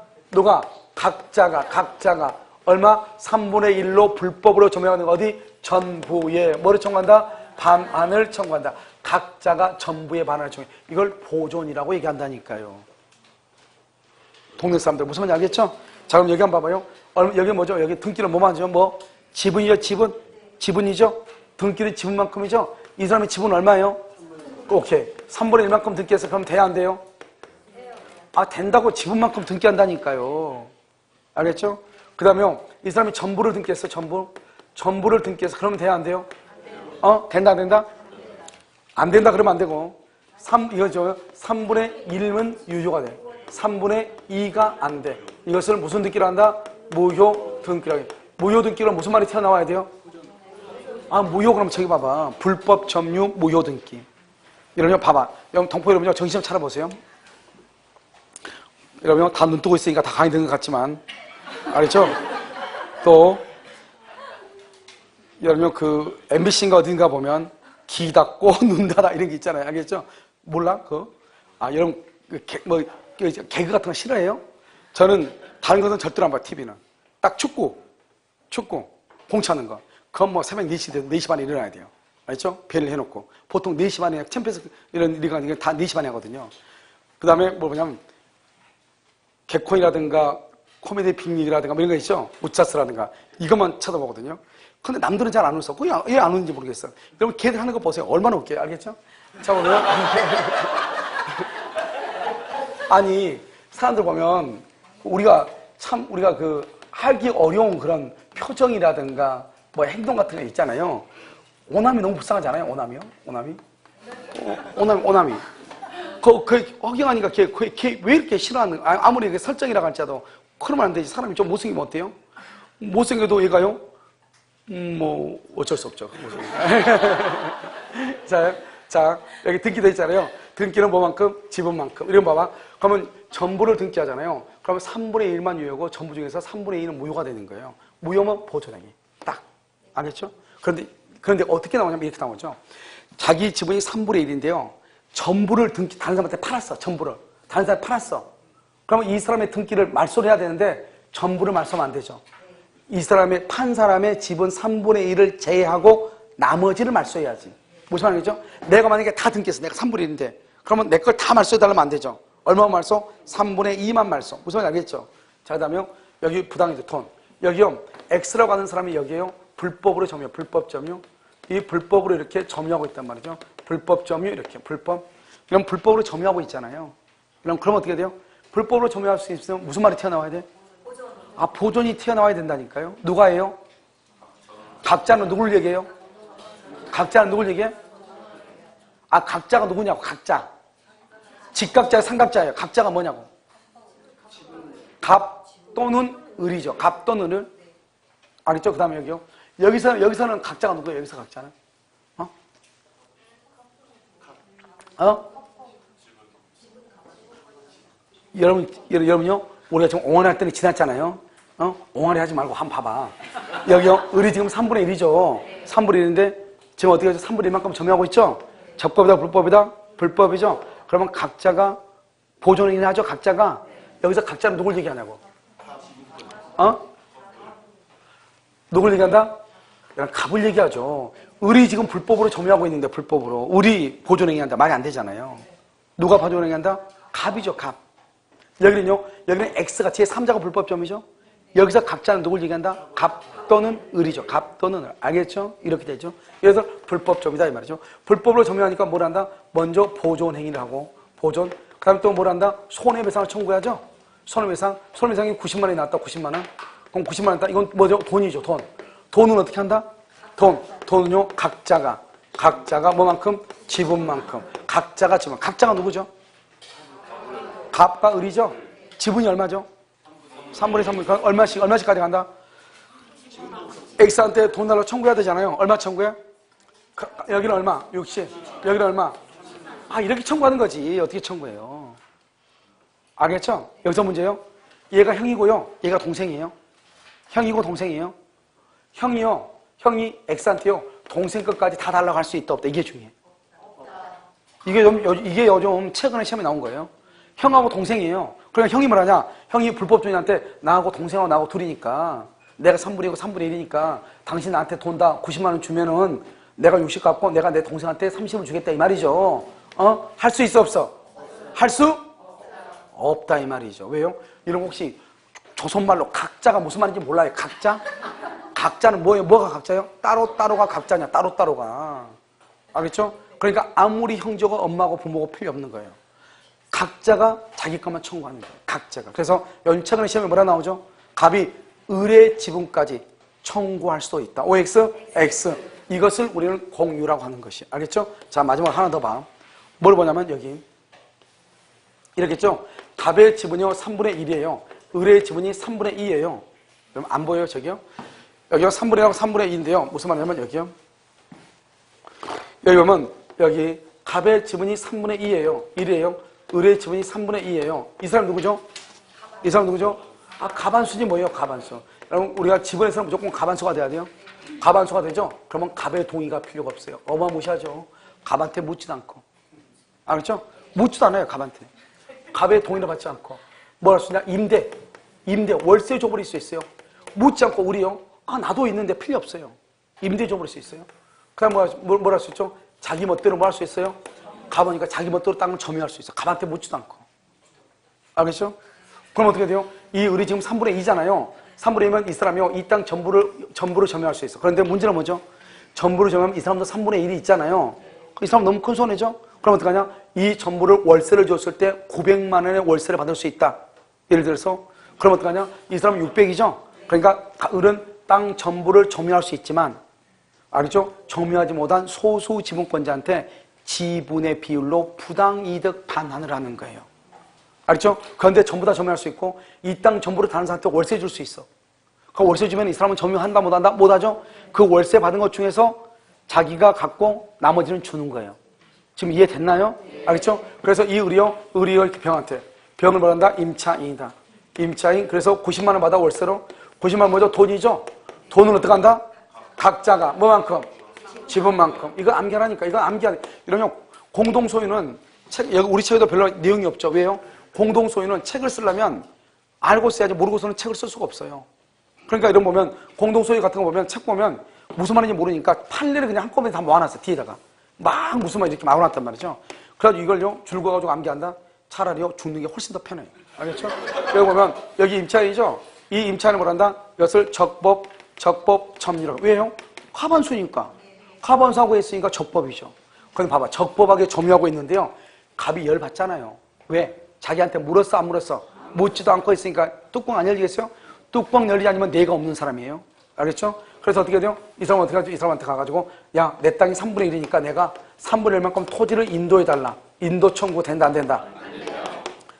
각자가 얼마? 3분의 1로 불법으로 점유하는 어디? 전부에 뭐를 청구한다? 반환을 청구한다. 각자가 전부의 반환을 청구해. 이걸 보존이라고 얘기한다니까요. 동네 사람들 무슨 말인지 알겠죠? 자, 그럼 여기 한번 봐봐요. 여기 뭐죠? 여기 등기는 뭐만 하죠? 지분이죠? 지분이죠? 등기는 지분만큼이죠? 이 사람의 지분 얼마예요? 오케이. 3분의 1만큼 등기해서 그럼 돼야 안 돼요? 아, 된다고 지분만큼 등기한다니까요. 알겠죠? 그 다음에 이 사람이 전부를 등기했어, 전부를 등기해서 그러면 돼야 안 돼요? 된다, 안 된다? 안 된다 그러면 안 되고. 이거죠. 3분의 1은 유효가 돼. 3분의 2가 안 돼. 이것을 무슨 등기를 한다? 무효 등기라고 해. 무효 등기로 무슨 말이 튀어나와야 돼요? 아, 무효 그럼 저기 봐봐. 불법 점유 무효 등기. 여러분 봐봐. 여러분 동포 여러분 정신 좀 차려보세요. 여러분 다 눈 뜨고 있으니까 다 강의 듣는 것 같지만 알겠죠? 또 여러분 그 MBC인가 어딘가 보면 귀 닫고 눈 닫아 이런 게 있잖아요. 알겠죠? 몰라? 여러분 개그 같은 거 싫어해요? 저는 다른 것은 절대로 안 봐요. TV는 딱 축구 공 차는 거 그건 뭐 새벽 4시 돼도 4시 반에 일어나야 돼요. 알죠? 배를 해놓고 보통 4시 반에 챔피언스 이런 리그가 다 4시 반에 하거든요. 그 다음에 뭐 뭐냐면 개콘이라든가 코미디 빅리그라든가 뭐 이런 거 있죠? 우차스라든가 이것만 쳐다보거든요. 근데 남들은 잘 안 웃어. 왜 안 웃는지 모르겠어. 여러분 걔들 하는 거 보세요. 얼마나 웃겨요. 알겠죠? 자, 보세요. 아니, 사람들 보면 우리가 그 하기 어려운 그런 표정이라든가 뭐 행동 같은 거 있잖아요. 오남이 너무 불쌍하잖아요. 오남이요? 오남이. 허경환이가 걔 왜 이렇게 싫어하는, 아무리 설정이라고 할지라도 그러면 안 되지. 사람이 좀 못생기면 어때요? 못생겨도 얘가요? 뭐, 어쩔 수 없죠. 자, 여기 등기도 있잖아요. 등기는 뭐만큼? 지분만큼. 이런 거 봐봐. 그러면 전부를 등기하잖아요. 그러면 3분의 1만 유효고 전부 중에서 3분의 2는 무효가 되는 거예요. 무효면 보존행위. 딱. 알겠죠? 그런데 어떻게 나오냐면 이렇게 나오죠. 자기 지분이 3분의 1인데요. 전부를 다른 사람한테 팔았어. 전부를. 다른 사람한테 팔았어. 그러면 이 사람의 등기를 말소를 해야 되는데 전부를 말소하면 안 되죠. 이 사람의 판 사람의 지분 3분의 1을 제외하고 나머지를 말소해야지. 무슨 말이죠? 내가 만약에 다 등기했어. 내가 3분의 1인데 그러면 내 걸 다 말소해달라면 안 되죠. 얼마만 말소? 3분의 2만 말소. 무슨 말인지 알겠죠? 자, 그 다음에 여기 부당이죠. 돈. 여기요. X라고 하는 사람이 여기에요. 불법으로 점유. 불법 점유. 이 불법으로 이렇게 점유하고 있단 말이죠. 불법 점유 이렇게. 불법. 그럼 불법으로 점유하고 있잖아요. 그럼 어떻게 돼요? 불법으로 점유할 수 있으면 무슨 말이 튀어나와야 돼? 보존이 튀어나와야 된다니까요. 누가 해요? 각자는 누굴 얘기해요? 각자는 누굴 얘기해? 각자가 누구냐고. 각자. 직각자, 삼각자예요. 각자가 뭐냐고. 갑 또는 을이죠. 갑 또는 을. 알겠죠? 그 다음에 여기요. 여기서는 각자가 누구예요? 여기서 각자는? 여러분요? 우리가 지금 옹알이 할 때는 지났잖아요. 옹알이 하지 말고 한번 봐봐. 여기요. 을이 지금 3분의 1이죠. 3분의 1인데 지금 어떻게 하죠? 3분의 1만큼 점유하고 있죠? 적법이다, 불법이다? 불법이죠? 그러면 각자가 보존을 하죠? 각자가. 여기서 각자는 누굴 얘기하냐고. 누굴 얘기한다? 갑을 얘기하죠. 을이 지금 불법으로 점유하고 있는데 불법으로. 을이 보존행위한다. 말이 안 되잖아요. 누가 보존행위한다? 갑이죠. 갑. 여기는 X가 제3자가 불법점이죠. 여기서 각자는 누굴 얘기한다? 갑 또는 을이죠. 갑 또는 을. 알겠죠? 이렇게 되죠. 그래서 불법점이다 이 말이죠. 불법으로 점유하니까 뭘 한다? 먼저 보존행위를 하고 보존. 그 다음에 또 뭘 한다? 손해배상을 청구해야죠. 손해배상이 90만 원이 나왔다. 90만 원. 그럼 90만 원 나왔다. 이건 뭐죠? 돈이죠. 돈. 돈은 어떻게 한다? 돈은요. 각자가 뭐만큼? 지분만큼. 각자가 지분. 각자가 누구죠? 갑과 을이죠. 지분이 얼마죠? 3분의 3. 얼마씩 가져간다? X한테 돈 달라고 청구해야 되잖아요. 얼마 청구해? 여기는 얼마? 60. 여기는 얼마? 이렇게 청구하는 거지. 어떻게 청구해요? 알겠죠? 여기서 문제요. 얘가 형이고요. 얘가 동생이에요. 형이고 동생이에요. 형이 X한테요. 동생 것까지 다 달라고 할 수 있다 없다. 이게 중요해. 이게 요즘 최근에 시험에 나온 거예요. 형하고 동생이에요. 그러니까 형이 뭐라냐? 형이 불법주의한테 나하고 동생하고 나하고 둘이니까 내가 3분의 1이고 3분의 1이니까 당신 나한테 돈 다 90만 원 주면은 내가 60 갖고 내가 내 동생한테 30을 주겠다 이 말이죠. 할 수 있어 없어? 할 수 없다 이 말이죠. 왜요? 이런 거 혹시 조선말로 각자가 무슨 말인지 몰라요? 각자? 각자는 뭐예요? 뭐가 각자예요? 따로가 각자냐? 따로가. 알겠죠? 그러니까 아무리 형제가 엄마고 부모고 필요 없는 거예요. 각자가 자기 것만 청구하는 거예요. 각자가. 그래서 최근에 시험에 뭐라 나오죠? 갑이 을의 지분까지 청구할 수도 있다. OX, X. 이것을 우리는 공유라고 하는 것이. 알겠죠? 자, 마지막 하나 더 봐. 뭘 보냐면 여기. 이렇겠죠? 갑의 지분이요 3분의 1이에요. 을의 지분이 3분의 2예요. 그럼 안 보여요, 저기요? 여기요 3분의 1하고 3분의 2인데요. 무슨 말이냐면 여기요. 여기 보면 여기 갑의 지분이 3분의 2예요. 1이에요. 을의 지분이 3분의 2예요. 이 사람 누구죠? 가반수지 뭐예요? 가반수. 여러분 우리가 지분에서는 무조건 가반수가 돼야 돼요. 가반수가 되죠? 그러면 갑의 동의가 필요가 없어요. 어마무시하죠. 갑한테 묻지도 않고. 알겠죠? 묻지도 않아요. 갑한테. 갑의 동의를 받지 않고. 뭘 할 수 있냐? 임대, 월세 줘버릴 수 있어요. 묻지 않고 우리요. 나도 있는데 필요 없어요. 임대 줘버릴 수 있어요. 그 다음 뭘 할 수 있죠? 자기 멋대로 뭐 할 수 있어요? 가보니까 자기 멋대로 땅을 점유할 수 있어요. 갑한테 묻지도 않고. 알겠죠? 그럼 어떻게 돼요? 이 을이 지금 3분의 2잖아요. 3분의 2면 이 사람이요, 이 땅 전부를 점유할 수 있어. 그런데 문제는 뭐죠? 전부를 점유하면 이 사람도 3분의 1이 있잖아요. 이 사람 너무 큰 손해죠? 그럼 어떡하냐? 이 전부를 월세를 줬을 때 900만 원의 월세를 받을 수 있다. 예를 들어서. 그럼 어떡하냐? 이 사람은 600이죠? 그러니까 을은 땅 전부를 점유할 수 있지만, 알겠죠? 점유하지 못한 소수 지분권자한테 지분의 비율로 부당이득 반환을 하는 거예요. 알겠죠? 그런데 전부 다 점유할 수 있고 이 땅 전부를 다른 사람한테 월세 줄 수 있어. 그 월세 주면 이 사람은 점유한다 못한다? 못하죠? 그 월세 받은 것 중에서 자기가 갖고 나머지는 주는 거예요. 지금 이해됐나요? 알겠죠? 그래서 이 을이요 이렇게 병한테 병을 뭐한다? 임차인이다. 임차인. 그래서 90만 원 받아 월세로. 90만 원 뭐죠? 돈이죠? 돈은 어떻게 한다? 각자가 뭐만큼? 지분만큼. 이거 암기하라니까. 이거 암기하라. 이러면 공동소유는 우리 책에도 별로 내용이 없죠. 왜요? 공동소유는 책을 쓰려면 알고 써야지 모르고서는 책을 쓸 수가 없어요. 그러니까 이런 보면 공동소유 같은 거 보면 책 보면 무슨 말인지 모르니까 판례를 그냥 한꺼번에 다 모아놨어. 뒤에다가 막 무슨 말 이렇게 막아놨단 말이죠. 그래가지고 이걸요 줄 그어가지고 암기한다. 차라리요 죽는 게 훨씬 더 편해요. 알겠죠? 여기 보면 여기 임차인이죠. 이 임차인을 뭐란다? 이것을 적법 점유라고. 왜요? 과반수니까. 과반수하고 했으니까 적법이죠. 그럼 봐봐. 적법하게 점유하고 있는데요. 갑이 열 받잖아요. 왜? 자기한테 물었어 안 물었어? 묻지도 않고 있으니까 뚜껑 안 열리겠어요? 뚜껑 열리지 않으면 내가 없는 사람이에요. 알겠죠? 그래서 어떻게 돼요? 이 사람은 어떻게 하죠? 이 사람한테 가가지고 야, 내 땅이 3분의 1이니까 내가 3분의 1만큼 토지를 인도해달라. 인도 청구 된다 안 된다?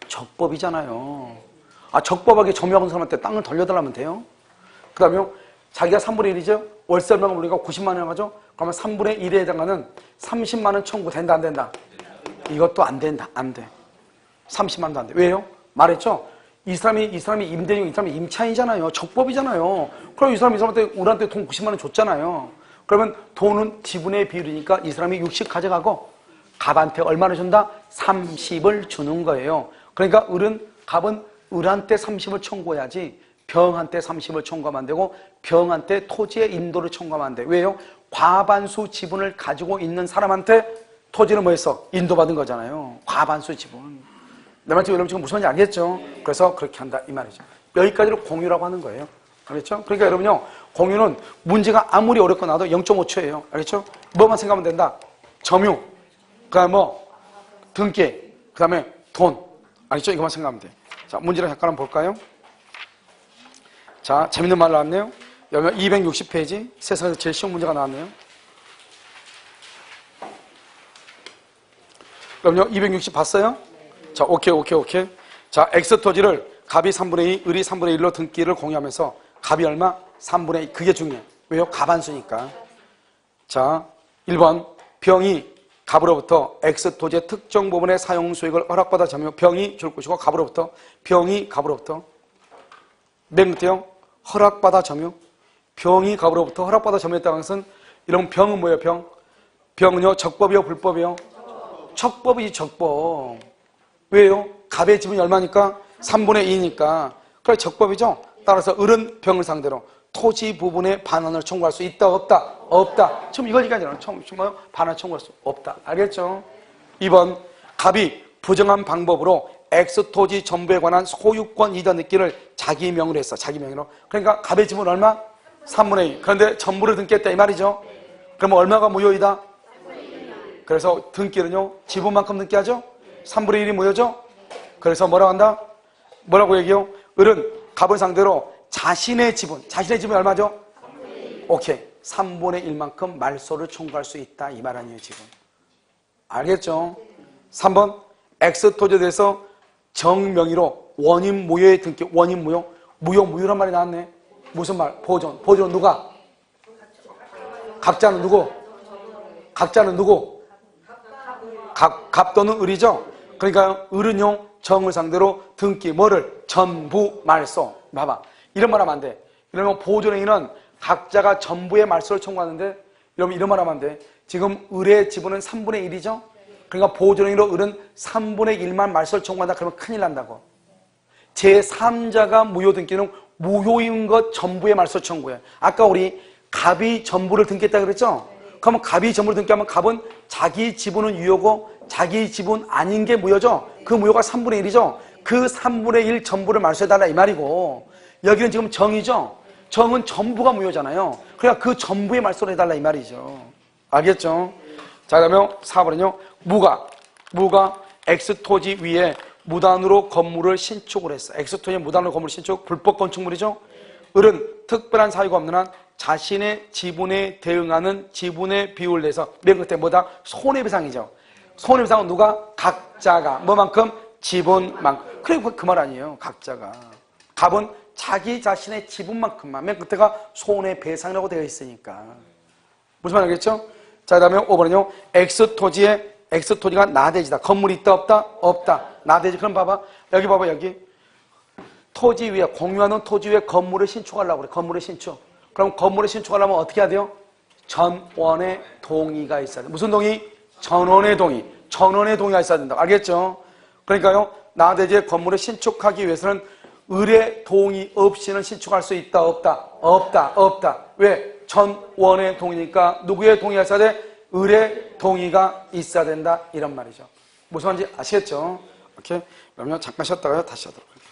적법이잖아요. 적법하게 점유하고 있는 사람한테 땅을 돌려달라면 돼요. 그 다음에 자기가 3분의 1이죠? 월세 얼마가 우리가 90만 원을 가죠? 그러면 3분의 1에 해당하는 30만 원 청구 된다 안 된다? 이것도 안 된다. 안 돼. 30만 원도 안 돼. 왜요? 말했죠? 이 사람이 임대인이고 이 사람이 임차인이잖아요. 적법이잖아요. 그럼 이 사람한테 우리한테 돈 90만 원 줬잖아요. 그러면 돈은 지분의 비율이니까 이 사람이 60 가져가고 갑한테 얼마를 준다? 30을 주는 거예요. 그러니까 갑은 을한테 30을 청구해야지 병한테 30을 청구하면 안 되고 병한테 토지의 인도를 청구하면 안 돼. 왜요? 과반수 지분을 가지고 있는 사람한테 토지를 뭐 했어? 인도받은 거잖아요. 과반수 지분. 내 말씀 여러분 지금 무슨 말인지 알겠죠? 그래서 그렇게 한다 이 말이죠. 여기까지를 공유라고 하는 거예요. 알겠죠? 그러니까 여러분요, 공유는 문제가 아무리 어렵고 나도 0.5초예요. 알겠죠? 뭐만 생각하면 된다. 점유, 그다음에 등기, 그다음에 돈. 알겠죠? 이것만 생각하면 돼. 자, 문제를 잠깐 한번 볼까요? 자, 재밌는 말 나왔네요. 여기 260페이지 세상에서 제일 쉬운 문제가 나왔네요. 그럼요, 260 봤어요? 자, 오케이. 자, X 토지를 갑이 3분의 2, 을이 3분의 1로 등기를 공유하면서 갑이 얼마? 3분의 2. 그게 중요해. 왜요? 가반수니까. 자, 1번. 병이 갑으로부터 X 토지의 특정 부분의 사용 수익을 허락받아 점유. 병이 줄 것이고 갑으로부터. 병이 갑으로부터. 맨 끝에요. 허락받아 점유. 병이 갑으로부터 허락받아 점유했다는 것은 이런 병은 뭐예요? 병은요, 적법이요, 불법이요? 적법이지, 적법. 왜요? 갑의 지분이 얼마니까? 3분의 2니까. 그래, 적법이죠? 따라서 을은 병을 상대로 토지 부분의 반환을 청구할 수 있다, 없다? 없다. 지금 이걸 얘기하잖아요. 반환 청구할 수 없다. 알겠죠? 2번, 갑이 부정한 방법으로 X 토지 전부에 관한 소유권 이전 등기를 자기 명의로 했어. 자기 명의로. 그러니까 갑의 지분 얼마? 3분의 2. 그런데 전부를 등기했다 이 말이죠? 그러면 얼마가 무효이다? 그래서 등기는요, 지분만큼 등기하죠? 3분의 1이 무효죠? 그래서 뭐라고 한다? 뭐라고 얘기해요? 을은 갑을 상대로 자신의 지분이 얼마죠? 오케이. 3분의 1만큼 말소를 청구할 수 있다. 이 말 아니에요, 지금. 알겠죠? 3번. X토지에 대해서 정명의로 원인 무효의 등기. 원인 무효. 무효란 말이 나왔네. 무슨 말? 보존. 보존은 누가? 각자는 누구? 갑 또는 을이죠? 그러니까 을은요, 정을 상대로 등기, 뭐를? 전부 말소. 봐봐. 이런 말 하면 안 돼. 이러면 보존행위는 각자가 전부의 말소를 청구하는데, 이런 말 하면 안 돼. 지금 을의 지분은 3분의 1이죠? 그러니까 보존행위로 을은 3분의 1만 말소를 청구한다. 그러면 큰일 난다고. 제3자가 무효 등기는 무효인 것 전부의 말소 청구해. 아까 우리 갑이 전부를 등기했다 그랬죠? 그러면 갑이 전부를 등기하면 갑은 자기 지분은 유효고 자기 지분 아닌 게 무효죠? 그 무효가 3분의 1이죠? 그 3분의 1 전부를 말소해달라 이 말이고, 여기는 지금 정이죠. 정은 전부가 무효잖아요. 그러니까 그 전부에 말소를 해달라 이 말이죠. 알겠죠? 자, 그러면 4번은요. 무가 X토지 위에 무단으로 건물을 신축을 했어. X토지에 무단으로 건물을 신축, 불법 건축물이죠. 을은 특별한 사유가 없는 한 자신의 지분에 대응하는 지분의 비율을 내서 맨 끝에 뭐다? 손해배상이죠. 손해배상은 누가? 각자가 뭐만큼? 지분만큼. 그래 그 말 아니에요. 각자가. 갑은 자기 자신의 지분만큼만. 맨 끝에가 손해배상이라고 되어 있으니까. 무슨 말 알겠죠? 자, 그 다음에 5번은요. X토지가 나대지다. 건물이 있다 없다? 없다. 나대지. 그럼 봐봐. 여기 봐봐 여기. 토지 위에 공유하는 토지 위에 건물을 신축하려고 그래. 건물을 신축. 그럼 건물을 신축하려면 어떻게 해야 돼요? 전원의 동의가 있어야 돼. 무슨 동의? 전원의 동의. 전원의 동의가 있어야 된다. 알겠죠? 그러니까요. 나대지의 건물을 신축하기 위해서는 을의 동의 없이는 신축할 수 있다 없다? 없다. 왜? 전원의 동의니까 누구의 동의가 있어야 돼? 을의 동의가 있어야 된다. 이런 말이죠. 무슨 말인지 아시겠죠? 오케이. 그러면 잠깐 쉬었다가요. 다시 하도록 할게요.